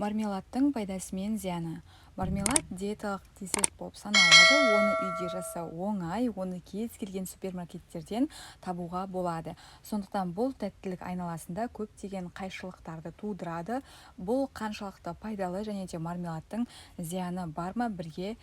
Мармеладтың пайдасы мен зияны. Мармелад диеталық десерт болып саналады. Оны үйде жасау оңай, оны кез келген супермаркеттерден табуға болады. Сондықтан бұл тәттілік айналасында көптеген қайшылықтарды тудырады. Бұл қаншалықты пайдалы және де мармеладтың зияны бар ма, бірге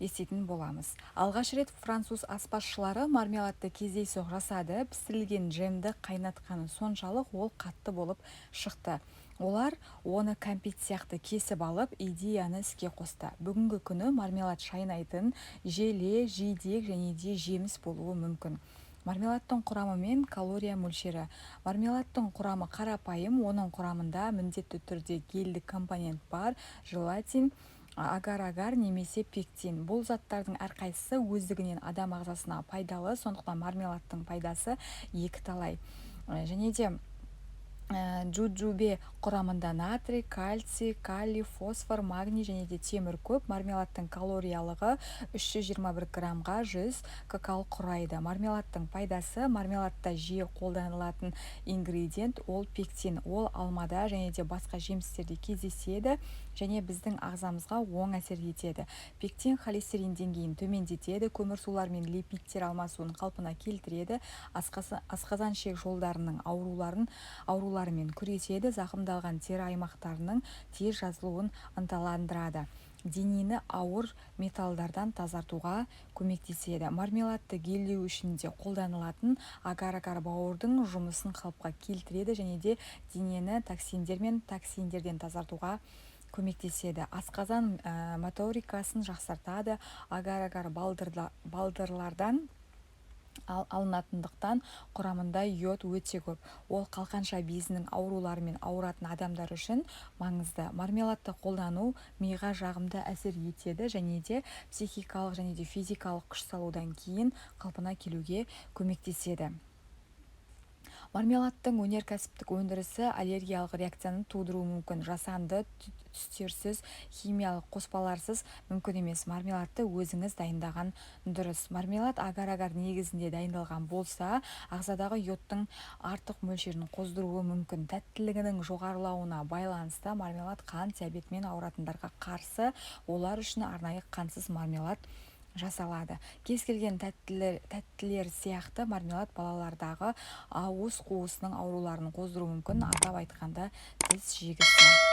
еститін боламыз. Алғаш рет француз аспазшылары мармеладты кездейсоқ жасады. Пісірілген джемді қайнатқаны соншалық ол қатты болып шықты. Олар оны кәмпит сияқты кесіп алып, идеяны іске қосты. Бүгінгі күні мармелад шайнайтын желе, жидек және де жеміс болуы мүмкін. Мармеладтың құрамы мен калория мөлшері. Мармеладтың құрамы қарапайым, оның құрамында міндетті түрде гельдік компонент бар, желатин, агар-агар немесе пектин. Бұл заттардың әрқайсысы өздігінен адам ағзасына пайдалы, сондықтан мармеладтың пайдасы екі талай. Және де джуджубе құрамында натрий, кальций, калий, фосфор, магний және де темір көп. Мармеладтың калориялығы 321 граммға 100 ккал құрайды. Мармеладтың пайдасы: мармеладта жиі қолданылатын ингредиент ол пектин. Ол алмада және де басқа жемістерде кездеседі және біздің ағзамызға оң әсер етеді. Пектин холестерин деңгейін төмендетеді, көмірсулар мен липидтер алмасуын қалпына келтіреді, асқазан ішек жолдарының ауруларымен күреседі, зақымдалған тері аймақтарының тез жазылуын ынталандырады. Денені ауыр металдардан тазартуға көмектеседі. Мармеладты гелдеу үшін де қолданылатын агар-агар бауырдың жұмысын қалыпқа келтіреді және де денені токсиндер мен токсиндерден тазартуға көмектеседі. Асқазан моторикасын жақсартады. Агар-агар балдырлардан алынатындықтан құрамында йод өте көп. Ол қалқанша безінің ауруларымен ауыратын адамдар үшін маңызды. Мармеладты қолдану миға жағымды әсер етеді және де психикалық және де физикалық күш салудан кейін қалпына келуге көмектеседі. Мармеладтың өнеркәсіптік өндірісі аллергиялық реакцияны тудыруы мүмкін. Жасанды, түстерсіз, химиялық қоспаларсыз мүмкін емес. Мармеладты өзіңіз дайындаған дұрыс. Мармелад агар-агар негізінде дайындалған болса, ағзадағы йодтың артық мөлшерін қоздыруы мүмкін. Тәттілігінің жоғарылауына байланысты мармелад қант диабетімен ауыратындарға қарсы, олар үшін арнайы қантсыз мармелад жасалады. Кез келген тәттілер сияқты мармелад балалардағы ауыз қуысының ауруларын қоздыруы мүмкін, атап айтқанда тіс жегісі.